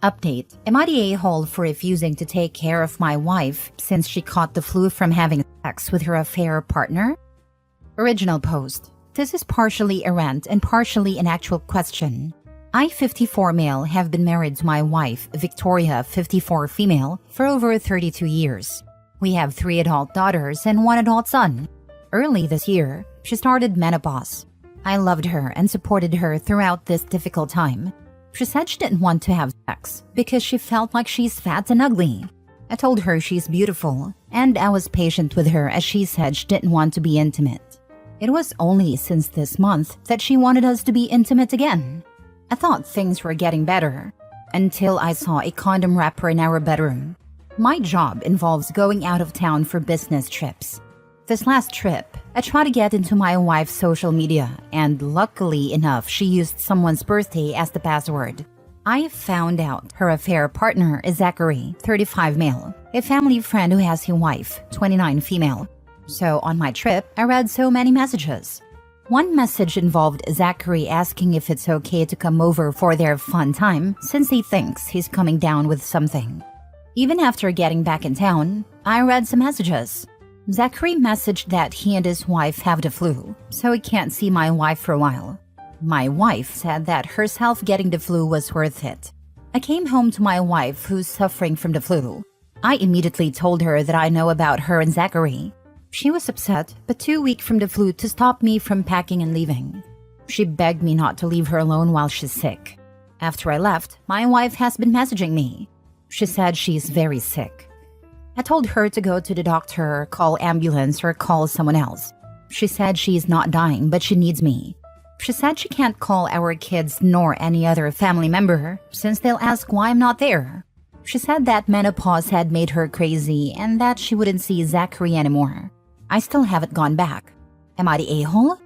Update. Am I the a-hole for refusing to take care of my wife since she caught the flu from having sex with her affair partner? Original post. This is partially a rant and partially an actual question. I, 54 male, have been married to my wife, Victoria, 54 female, for over 32 years. We have 3 adult daughters and 1 adult son. Early this year, she started menopause. I loved her and supported her throughout this difficult time. She said she didn't want to have sex because she felt like she's fat and ugly. I told her she's beautiful, and I was patient with her as she said she didn't want to be intimate. It was only since this month that she wanted us to be intimate again. I thought things were getting better, until I saw a condom wrapper in our bedroom. My job involves going out of town for business trips. This last trip, I tried to get into my wife's social media, and luckily enough, she used someone's birthday as the password. I found out her affair partner is Zachary, 35 male, a family friend who has a wife, 29 female. So on my trip, I read so many messages. One message involved Zachary asking if it's okay to come over for their fun time since he thinks he's coming down with something. Even after getting back in town, I read some messages. Zachary messaged that he and his wife have the flu, so he can't see my wife for a while. My wife said that herself getting the flu was worth it. I came home to my wife who's suffering from the flu. I immediately told her that I know about her and Zachary. She was upset, but too weak from the flu to stop me from packing and leaving. She begged me not to leave her alone while she's sick. After I left, my wife has been messaging me. She said she's very sick. I told her to go to the doctor, call ambulance, or call someone else. She said she's not dying, but she needs me. She said she can't call our kids nor any other family member since they'll ask why I'm not there. She said that menopause had made her crazy and that she wouldn't see Zachary anymore. I still haven't gone back. Am I the a-hole?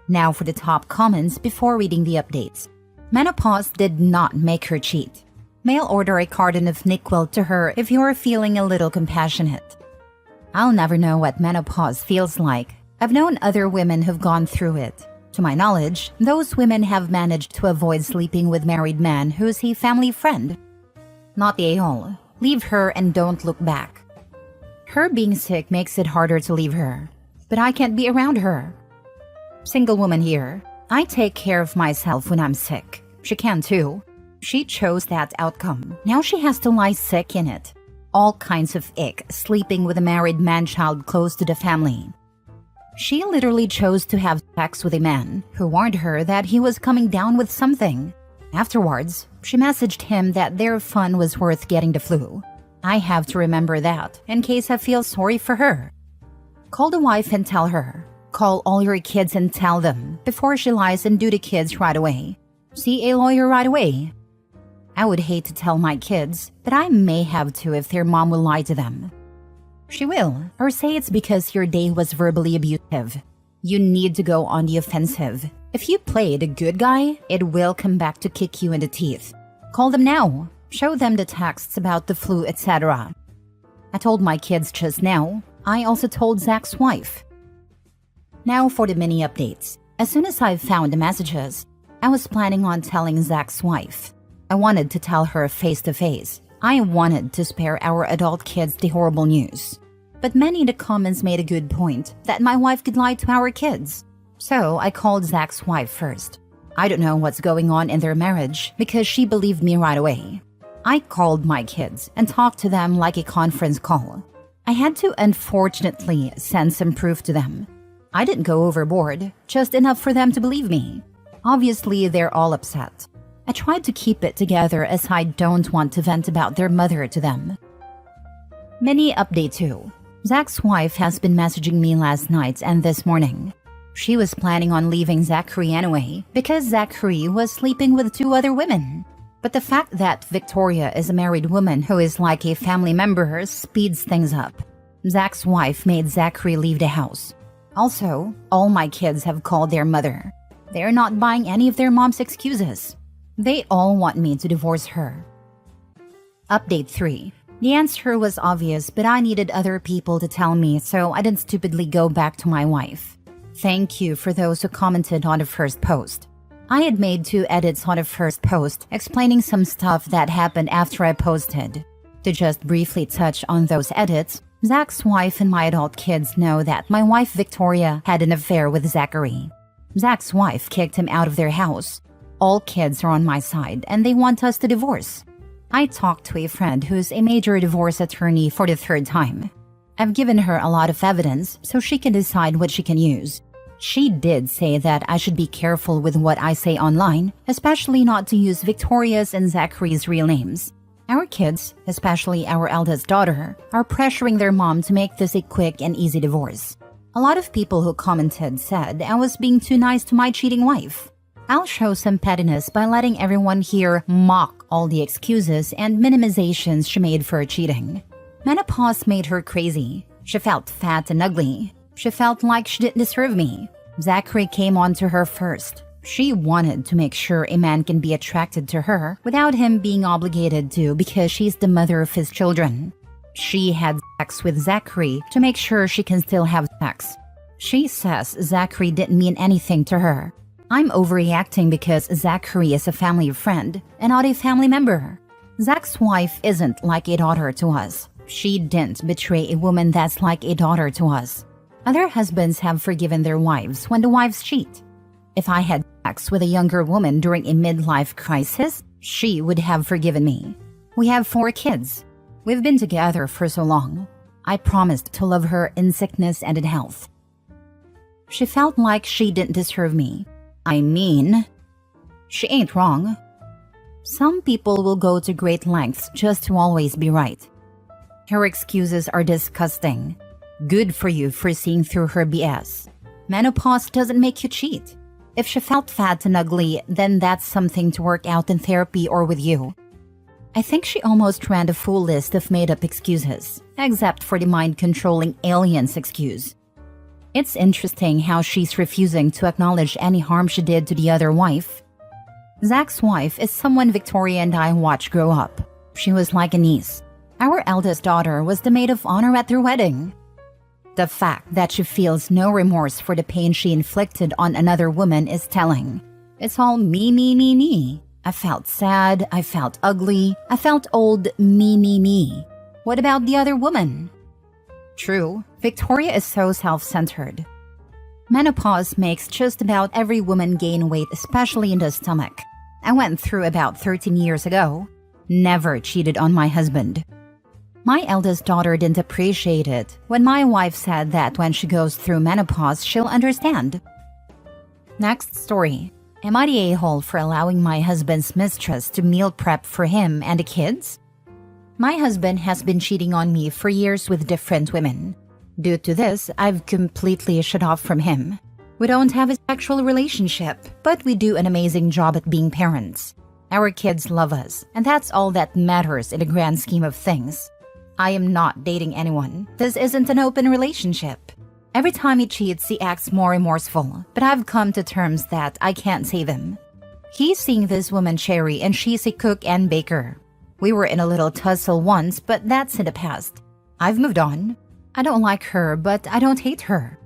Now for the top comments before reading the updates. Menopause did not make her cheat. Mail order a carton of NyQuil to her if you're feeling a little compassionate. I'll never know what menopause feels like. I've known other women who've gone through it. To my knowledge, those women have managed to avoid sleeping with married men who's a family friend. Not the a-hole. Leave her and don't look back. Her being sick makes it harder to leave her, but I can't be around her. Single woman here. I take care of myself when I'm sick. She can too. She chose that outcome. Now she has to lie sick in it. All kinds of ick, sleeping with a married man-child close to the family. She literally chose to have sex with a man who warned her that he was coming down with something. Afterwards, she messaged him that their fun was worth getting the flu. I have to remember that in case I feel sorry for her. Call the wife and tell her. Call all your kids and tell them before she lies and do the kids right away. See a lawyer right away. I would hate to tell my kids, but I may have to if their mom will lie to them. She will, or say it's because your day was verbally abusive. You need to go on the offensive. If you play the good guy, it will come back to kick you in the teeth. Call them now. Show them the texts about the flu, etc. I told my kids just now. I also told Zach's wife. Now for the mini updates. As soon as I found the messages, I was planning on telling Zach's wife. I wanted to tell her face to face. I wanted to spare our adult kids the horrible news. But many in the comments made a good point that my wife could lie to our kids. So I called Zach's wife first. I don't know what's going on in their marriage because she believed me right away. I called my kids and talked to them like a conference call. I had to unfortunately send some proof to them. I didn't go overboard, just enough for them to believe me. Obviously, they're all upset. I tried to keep it together as I don't want to vent about their mother to them. Mini update 2. Zach's wife has been messaging me last night and this morning. She was planning on leaving Zachary anyway because Zachary was sleeping with 2 other women. But the fact that Victoria is a married woman who is like a family member speeds things up. Zach's wife made Zachary leave the house. Also, all my kids have called their mother. They're not buying any of their mom's excuses. They all want me to divorce her. Update 3. The answer was obvious, but I needed other people to tell me, so I didn't stupidly go back to my wife. Thank you for those who commented on the first post. I had made 2 edits on a first post explaining some stuff that happened after I posted. To just briefly touch on those edits, Zach's wife and my adult kids know that my wife Victoria had an affair with Zachary. Zach's wife kicked him out of their house. All kids are on my side and they want us to divorce. I talked to a friend who's a major divorce attorney for the 3rd time. I've given her a lot of evidence so she can decide what she can use. She did say that I should be careful with what I say online, especially not to use Victoria's and Zachary's real names. Our kids, especially our eldest daughter, are pressuring their mom to make this a quick and easy divorce. A lot of people who commented said I was being too nice to my cheating wife. I'll show some pettiness by letting everyone here mock all the excuses and minimizations she made for cheating. Menopause made her crazy. She felt fat and ugly. She felt like she didn't deserve me. Zachary came on to her first. She wanted to make sure a man can be attracted to her without him being obligated to because she's the mother of his children. She had sex with Zachary to make sure she can still have sex. She says Zachary didn't mean anything to her. I'm overreacting because Zachary is a family friend and not a family member. Zach's wife isn't like a daughter to us. She didn't betray a woman that's like a daughter to us. Other husbands have forgiven their wives when the wives cheat. If I had sex with a younger woman during a midlife crisis, she would have forgiven me. We have 4 kids. We've been together for so long. I promised to love her in sickness and in health. She felt like she didn't deserve me. I mean, she ain't wrong. Some people will go to great lengths just to always be right. Her excuses are disgusting. Good for you for seeing through her BS. Menopause doesn't make you cheat. If she felt fat and ugly, then that's something to work out in therapy or with you. I think she almost ran a full list of made-up excuses, except for the mind-controlling aliens excuse. It's interesting how she's refusing to acknowledge any harm she did to the other wife. Zach's wife is someone Victoria and I watched grow up. She was like a niece. Our eldest daughter was the maid of honor at their wedding. The fact that she feels no remorse for the pain she inflicted on another woman is telling. It's all me, me, me, me. I felt sad, I felt ugly, I felt old, me, me, me. What about the other woman? True, Victoria is so self-centered. Menopause makes just about every woman gain weight, especially in the stomach. I went through about 13 years ago. Never cheated on my husband. My eldest daughter didn't appreciate it when my wife said that when she goes through menopause, she'll understand. Next story. Am I the a-hole for allowing my husband's mistress to meal prep for him and the kids? My husband has been cheating on me for years with different women. Due to this, I've completely shut off from him. We don't have a sexual relationship, but we do an amazing job at being parents. Our kids love us, and that's all that matters in the grand scheme of things. I am not dating anyone. This isn't an open relationship. Every time he cheats, he acts more remorseful, but I've come to terms that I can't save him. He's seeing this woman Cherry, and she's a cook and baker. We were in a little tussle once, but that's in the past. I've moved on. I don't like her, but I don't hate her.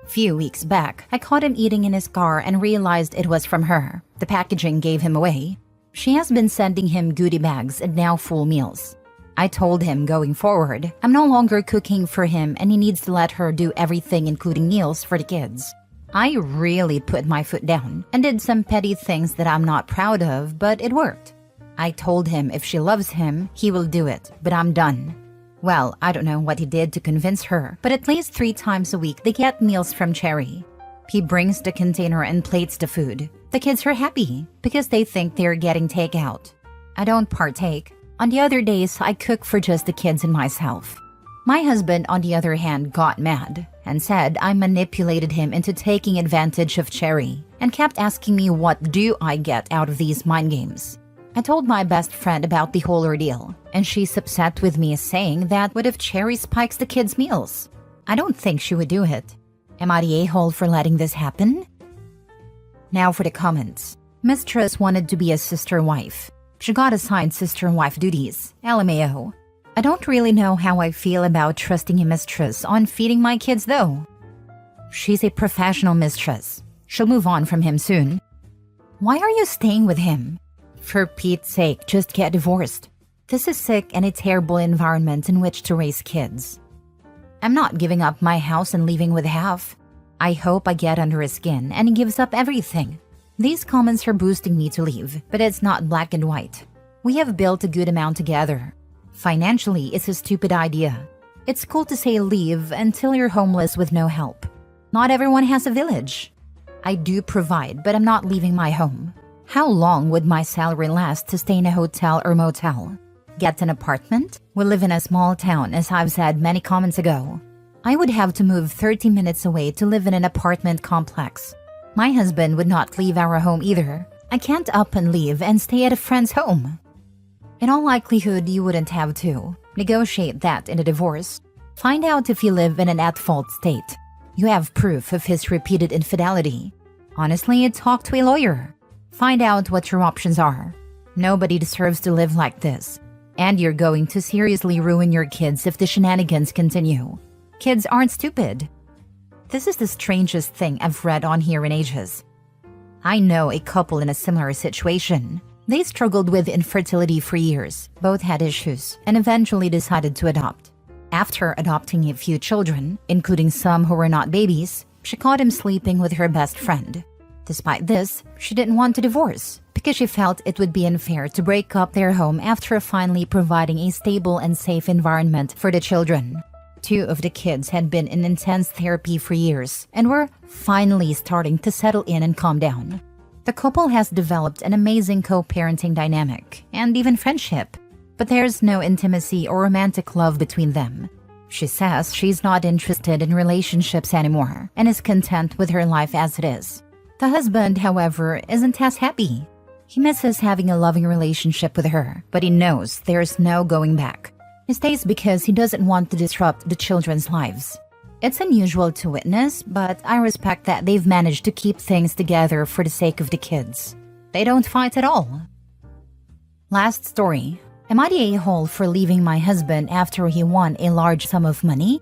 Few weeks back, I caught him eating in his car and realized it was from her. The packaging gave him away. She has been sending him goodie bags and now full meals. I told him going forward, I'm no longer cooking for him and he needs to let her do everything including meals for the kids. I really put my foot down and did some petty things that I'm not proud of, but it worked. I told him if she loves him, he will do it, but I'm done. Well, I don't know what he did to convince her, but at least 3 times a week they get meals from Cherry. He brings the container and plates the food. The kids are happy because they think they're getting takeout. I don't partake. On the other days, I cook for just the kids and myself. My husband, on the other hand, got mad and said I manipulated him into taking advantage of Cherry and kept asking me what do I get out of these mind games. I told my best friend about the whole ordeal, and she's upset with me saying that what if Cherry spikes the kids' meals? I don't think she would do it. Am I the a-hole for letting this happen? Now for the comments. Mistress wanted to be a sister wife. She got assigned sister and wife duties. LMAO. I don't really know how I feel about trusting a mistress on feeding my kids though. She's a professional mistress. She'll move on from him soon. Why are you staying with him? For Pete's sake, just get divorced. This is sick and a terrible environment in which to raise kids. I'm not giving up my house and leaving with half. I hope I get under his skin and he gives up everything. These comments are boosting me to leave, but it's not black and white. We have built a good amount together. Financially, it's a stupid idea. It's cool to say leave until you're homeless with no help. Not everyone has a village. I do provide, but I'm not leaving my home. How long would my salary last to stay in a hotel or motel? Get an apartment? We live in a small town, as I've said many comments ago. I would have to move 30 minutes away to live in an apartment complex. My husband would not leave our home either. I can't up and leave and stay at a friend's home. In all likelihood, you wouldn't have to. Negotiate that in a divorce. Find out if you live in an at-fault state. You have proof of his repeated infidelity. Honestly, talk to a lawyer. Find out what your options are. Nobody deserves to live like this. And you're going to seriously ruin your kids if the shenanigans continue. Kids aren't stupid. This is the strangest thing I've read on here in ages. I know a couple in a similar situation. They struggled with infertility for years, both had issues, and eventually decided to adopt. After adopting a few children, including some who were not babies, she caught him sleeping with her best friend. Despite this, she didn't want to divorce because she felt it would be unfair to break up their home after finally providing a stable and safe environment for the children. 2 of the kids had been in intense therapy for years and were finally starting to settle in and calm down. The couple has developed an amazing co-parenting dynamic and even friendship, but there's no intimacy or romantic love between them. She says she's not interested in relationships anymore and is content with her life as it is. The husband, however, isn't as happy. He misses having a loving relationship with her, but he knows there's no going back. He stays because he doesn't want to disrupt the children's lives. It's unusual to witness, but I respect that they've managed to keep things together for the sake of the kids. They don't fight at all. Last story. Am I the a-hole for leaving my husband after he won a large sum of money?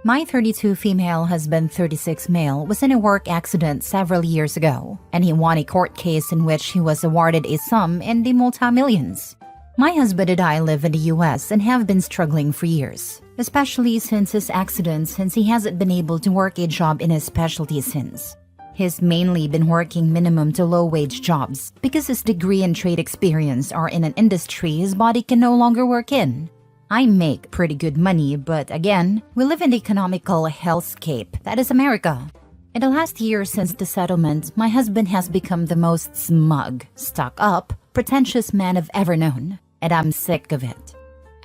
My 32 female husband, 36 male, was in a work accident several years ago, and he won a court case in which he was awarded a sum in the multi-millions. My husband and I live in the US and have been struggling for years, especially since his accident, since he hasn't been able to work a job in his specialty since. He's mainly been working minimum to low-wage jobs because his degree and trade experience are in an industry his body can no longer work in. I make pretty good money, but again, we live in the economical hellscape that is America. In the last year since the settlement, my husband has become the most smug, stuck-up, pretentious man I've ever known, and I'm sick of it.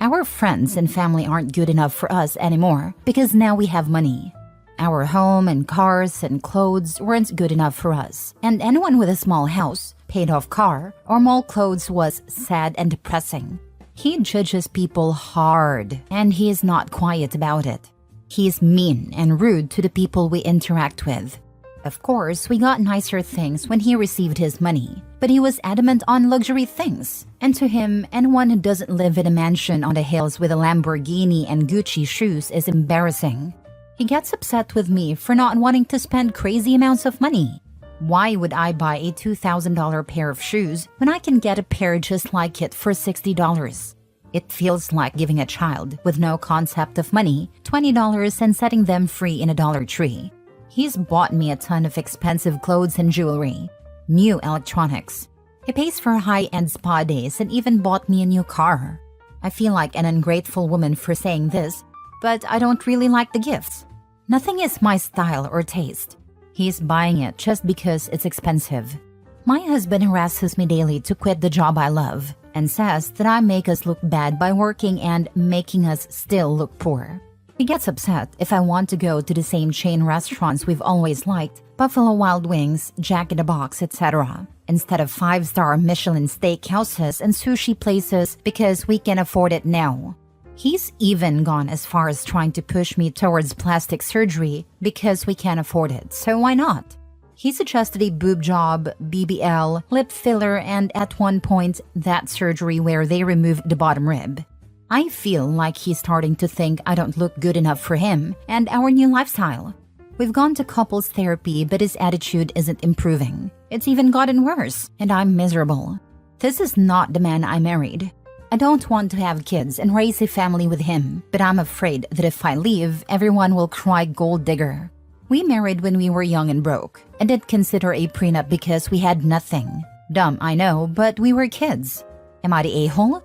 Our friends and family aren't good enough for us anymore because now we have money. Our home and cars and clothes weren't good enough for us, and anyone with a small house, paid-off car, or mall clothes was sad and depressing. He judges people hard, and he is not quiet about it. He is mean and rude to the people we interact with. Of course, we got nicer things when he received his money, but he was adamant on luxury things. And to him, anyone who doesn't live in a mansion on the hills with a Lamborghini and Gucci shoes is embarrassing. He gets upset with me for not wanting to spend crazy amounts of money. Why would I buy a $2,000 pair of shoes when I can get a pair just like it for $60? It feels like giving a child with no concept of money $20 and setting them free in a Dollar Tree. He's bought me a ton of expensive clothes and jewelry, new electronics. He pays for high-end spa days and even bought me a new car. I feel like an ungrateful woman for saying this, but I don't really like the gifts. Nothing is my style or taste. He's buying it just because it's expensive. My husband harasses me daily to quit the job I love and says that I make us look bad by working and making us still look poor. He gets upset if I want to go to the same chain restaurants we've always liked, Buffalo Wild Wings, Jack in the Box, etc., instead of 5-star Michelin steakhouses and sushi places because we can afford it now. He's even gone as far as trying to push me towards plastic surgery because we can't afford it, so why not? He suggested a boob job, BBL, lip filler, and at one point, that surgery where they removed the bottom rib. I feel like he's starting to think I don't look good enough for him and our new lifestyle. We've gone to couples therapy, but his attitude isn't improving. It's even gotten worse, and I'm miserable. This is not the man I married. I don't want to have kids and raise a family with him, but I'm afraid that if I leave, everyone will cry gold digger. We married when we were young and broke, and didn't consider a prenup because we had nothing. Dumb, I know, but we were kids. Am I the a-hole?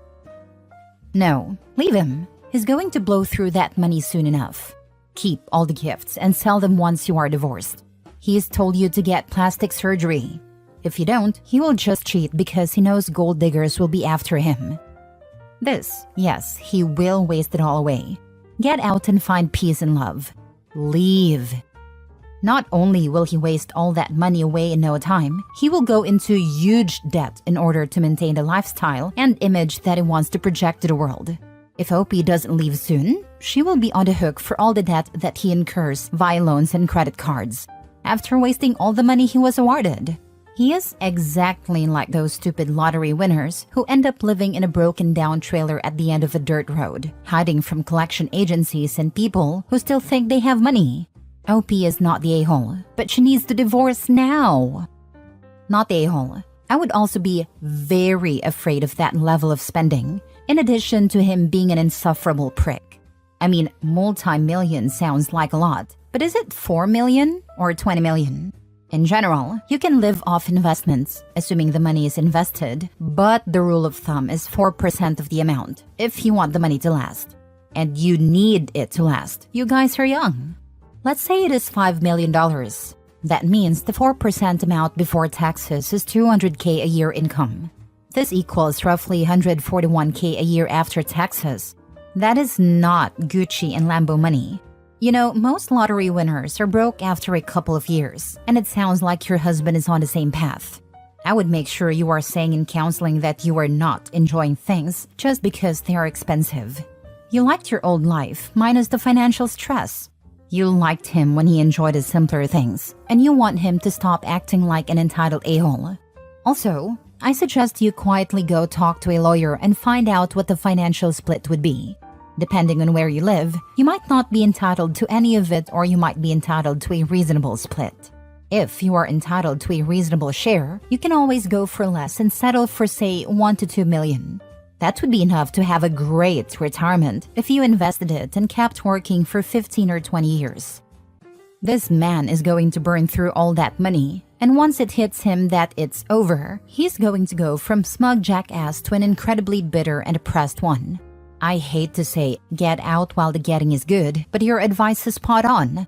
No, leave him. He's going to blow through that money soon enough. Keep all the gifts and sell them once you are divorced. He's told you to get plastic surgery. If you don't, he will just cheat because he knows gold diggers will be after him. Yes, he will waste it all away. Get out and find peace and love. Leave. Not only will he waste all that money away in no time, he will go into huge debt in order to maintain the lifestyle and image that he wants to project to the world. If Opie doesn't leave soon, she will be on the hook for all the debt that he incurs via loans and credit cards, after wasting all the money he was awarded. He is exactly like those stupid lottery winners who end up living in a broken down trailer at the end of a dirt road, hiding from collection agencies and people who still think they have money. Opie is not the a-hole, but she needs to divorce now. Not the a-hole. I would also be very afraid of that level of spending, in addition to him being an insufferable prick. I mean, multi-million sounds like a lot, but is it 4 million or 20 million? In general, you can live off investments, assuming the money is invested, but the rule of thumb is 4% of the amount, if you want the money to last. And you need it to last. You guys are young. Let's say it is $5 million. That means the 4% amount before taxes is $200K a year income. This equals roughly $141K a year after taxes. That is not Gucci and Lambo money. You know, most lottery winners are broke after a couple of years, and it sounds like your husband is on the same path. I would make sure you are saying in counseling that you are not enjoying things just because they are expensive. You liked your old life, minus the financial stress. You liked him when he enjoyed the simpler things, and you want him to stop acting like an entitled a-hole. Also, I suggest you quietly go talk to a lawyer and find out what the financial split would be. Depending on where you live, you might not be entitled to any of it, or you might be entitled to a reasonable split. If you are entitled to a reasonable share, you can always go for less and settle for, say, 1 to 2 million. That would be enough to have a great retirement if you invested it and kept working for 15 or 20 years. This man is going to burn through all that money, and once it hits him that it's over, he's going to go from smug jackass to an incredibly bitter and oppressed one. I hate to say get out while the getting is good, but your advice is spot on.